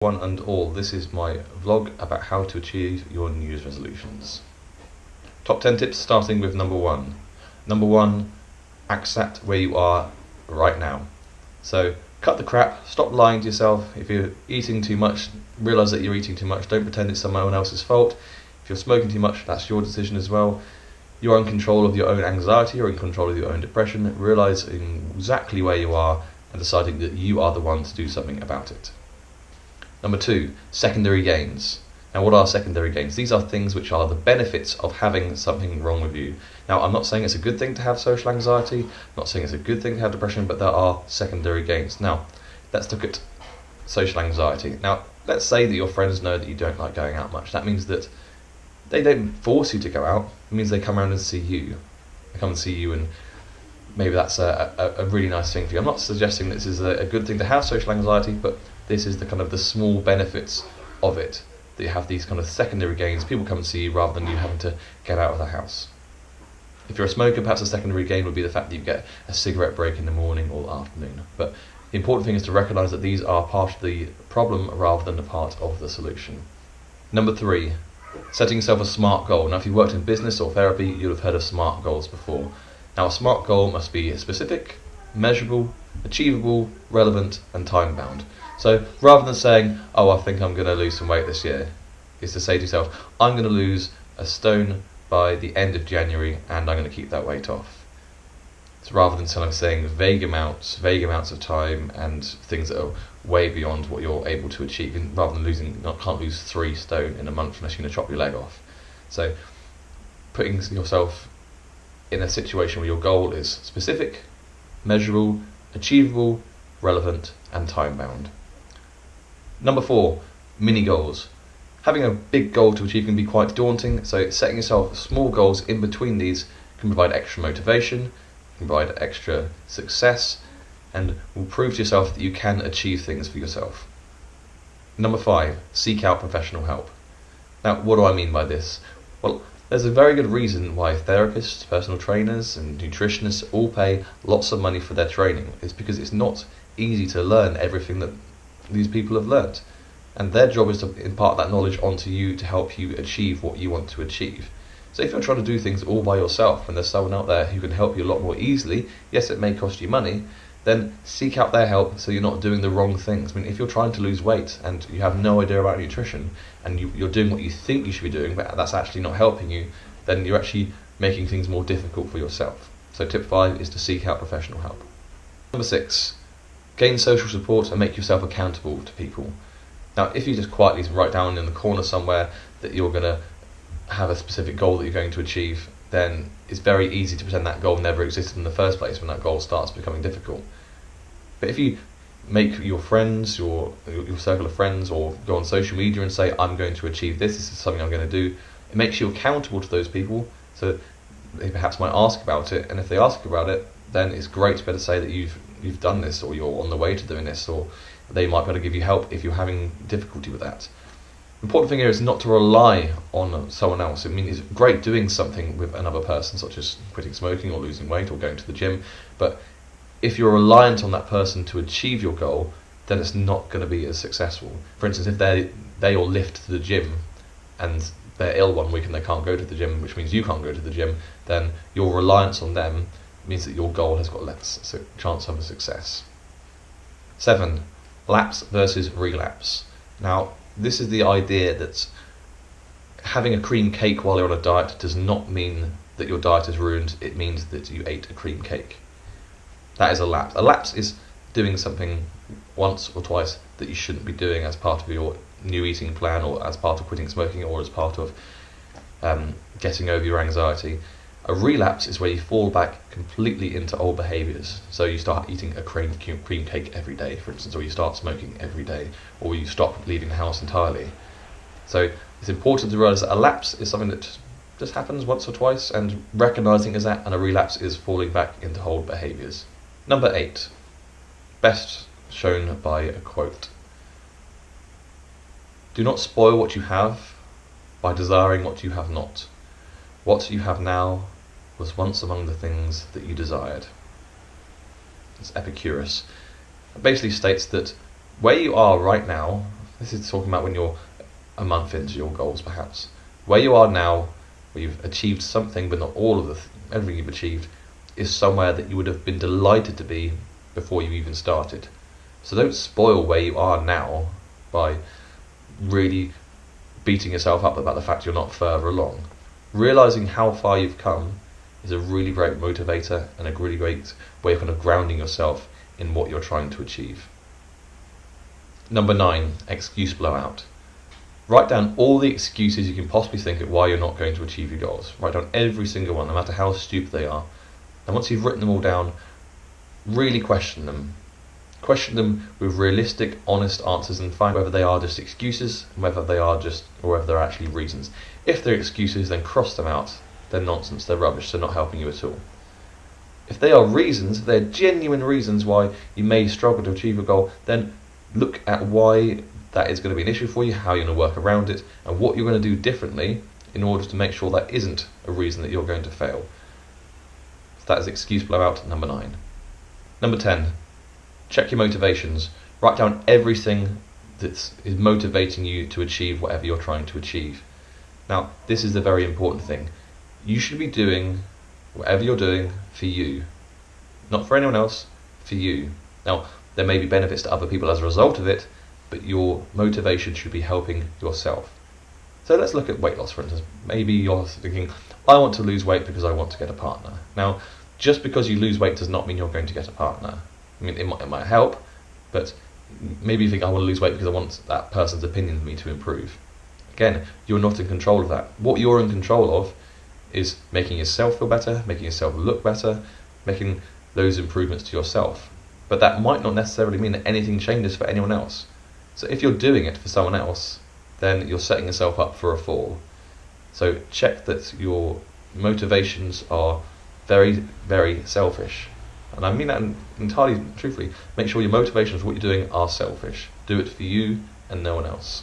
One and all, this is my vlog about how to achieve your New Year's resolutions. Top 10 tips starting with number one. Number one, accept where you are right now. So cut the crap, stop lying to yourself. If you're eating too much, realise that you're eating too much. Don't pretend it's someone else's fault. If you're smoking too much, that's your decision as well. You're in control of your own anxiety, you're in control of your own depression. Realising exactly where you are and deciding that you are the one to do something about it. Number two, secondary gains. Now, what are secondary gains? These are things which are the benefits of having something wrong with you. Now, I'm not saying it's a good thing to have social anxiety, I'm not saying it's a good thing to have depression, but there are secondary gains. Now, let's look at social anxiety. Now, let's say that your friends know that you don't like going out much. That means that they don't force you to go out. It means they come around and see you. They come and see you, and maybe that's a really nice thing for you. I'm not suggesting this is a good thing to have social anxiety, but this is the kind of the small benefits of it, that you have these kind of secondary gains. People come and see you rather than you having to get out of the house. If you're a smoker, perhaps a secondary gain would be the fact that you get a cigarette break in the morning or afternoon. But the important thing is to recognise that these are part of the problem rather than a part of the solution. Number three, setting yourself a SMART goal. Now, if you've worked in business or therapy, you'll have heard of SMART goals before. Now, a SMART goal must be specific, measurable, achievable, relevant, and time-bound. So rather than saying, oh, I think I'm going to lose some weight this year, is to say to yourself, I'm going to lose a stone by the end of January and I'm going to keep that weight off. So rather than kind of saying vague amounts of time and things that are way beyond what you're able to achieve, and rather than can't lose 3 stone in a month unless you're going to chop your leg off. So putting yourself in a situation where your goal is specific, measurable, achievable, relevant, and time-bound. Number four, mini goals. Having a big goal to achieve can be quite daunting, so setting yourself small goals in between these can provide extra motivation, can provide extra success, and will prove to yourself that you can achieve things for yourself. Number five, seek out professional help. Now, what do I mean by this? Well, there's a very good reason why therapists, personal trainers, and nutritionists all pay lots of money for their training. It's because it's not easy to learn everything that these people have learnt, and their job is to impart that knowledge onto you to help you achieve what you want to achieve. So if you're trying to do things all by yourself and there's someone out there who can help you a lot more easily, yes, it may cost you money, then seek out their help so you're not doing the wrong things. I mean, if you're trying to lose weight and you have no idea about nutrition and you're doing what you think you should be doing, but that's actually not helping you, then you're actually making things more difficult for yourself. So tip 5 is to seek out professional help. Number 6, gain social support and make yourself accountable to people. Now, if you just quietly write down in the corner somewhere that you're going to have a specific goal that you're going to achieve, then it's very easy to pretend that goal never existed in the first place when that goal starts becoming difficult. But if you make your friends, your circle of friends, or go on social media and say, I'm going to achieve this is something I'm going to do, it makes you accountable to those people, so they perhaps might ask about it, and if they ask about it, then it's great to be able to say that you've done this, or you're on the way to doing this, or they might be able to give you help if you're having difficulty with that. The important thing here is not to rely on someone else. I mean, it's great doing something with another person, such as quitting smoking or losing weight or going to the gym, but if you're reliant on that person to achieve your goal, then it's not going to be as successful. For instance, if they all lift to the gym and they're ill one week and they can't go to the gym, which means you can't go to the gym, then your reliance on them means that your goal has got less chance of a success. 7, lapse versus relapse. Now, this is the idea that having a cream cake while you're on a diet does not mean that your diet is ruined, it means that you ate a cream cake. That is a lapse. A lapse is doing something once or twice that you shouldn't be doing as part of your new eating plan, or as part of quitting smoking, or as part of getting over your anxiety. A relapse is where you fall back completely into old behaviours. So you start eating a cream cake every day, for instance, or you start smoking every day, or you stop leaving the house entirely. So it's important to realise that a lapse is something that just happens once or twice, and recognising as that, and a relapse is falling back into old behaviours. Number 8, best shown by a quote. Do not spoil what you have by desiring what you have not. What you have now was once among the things that you desired. It's Epicurus. It basically states that where you are right now This is talking about when you're a month into your goals, perhaps. Where you are now, where you've achieved something, but not all of everything you've achieved, is somewhere that you would have been delighted to be before you even started. So don't spoil where you are now by really beating yourself up about the fact you're not further along. Realising how far you've come is a really great motivator and a really great way of kind of grounding yourself in what you're trying to achieve. Number 9, excuse blowout. Write down all the excuses you can possibly think of why you're not going to achieve your goals. Write down every single one, no matter how stupid they are. And once you've written them all down, really question them. Question them with realistic, honest answers and find whether they are just excuses, or whether they're actually reasons. If they're excuses, then cross them out. They're nonsense, they're rubbish, they're not helping you at all. If they are reasons, if they're genuine reasons why you may struggle to achieve a goal, then look at why that is going to be an issue for you, how you're going to work around it, and what you're going to do differently in order to make sure that isn't a reason that you're going to fail. So that is excuse blowout number 9. Number 10, check your motivations. Write down everything that is motivating you to achieve whatever you're trying to achieve. Now, this is the very important thing. You should be doing whatever you're doing for you, not for anyone else, for you. Now, there may be benefits to other people as a result of it, but your motivation should be helping yourself. So let's look at weight loss, for instance. Maybe you're thinking, I want to lose weight because I want to get a partner. Now, just because you lose weight does not mean you're going to get a partner. I mean, it might help, but maybe you think, I want to lose weight because I want that person's opinion of me to improve. Again, you're not in control of that. What you're in control of is making yourself feel better, making yourself look better, making those improvements to yourself. But that might not necessarily mean that anything changes for anyone else. So if you're doing it for someone else, then you're setting yourself up for a fall. So check that your motivations are very, very selfish. And I mean that entirely truthfully. Make sure your motivations for what you're doing are selfish. Do it for you and no one else.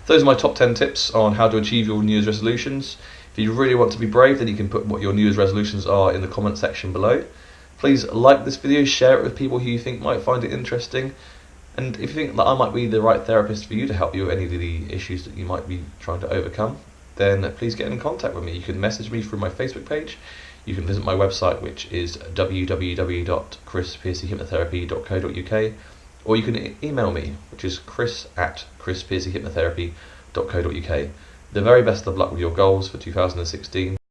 Those are my top 10 tips on how to achieve your New Year's resolutions. If you really want to be brave, then you can put what your New Year's resolutions are in the comment section below. Please like this video, share it with people who you think might find it interesting. And if you think that I might be the right therapist for you to help you with any of the issues that you might be trying to overcome, then please get in contact with me. You can message me through my Facebook page. You can visit my website, which is www.chrispiercyhypnotherapy.co.uk, or you can email me, which is chris@chrispiercyhypnotherapy.co.uk. The very best of luck with your goals for 2016.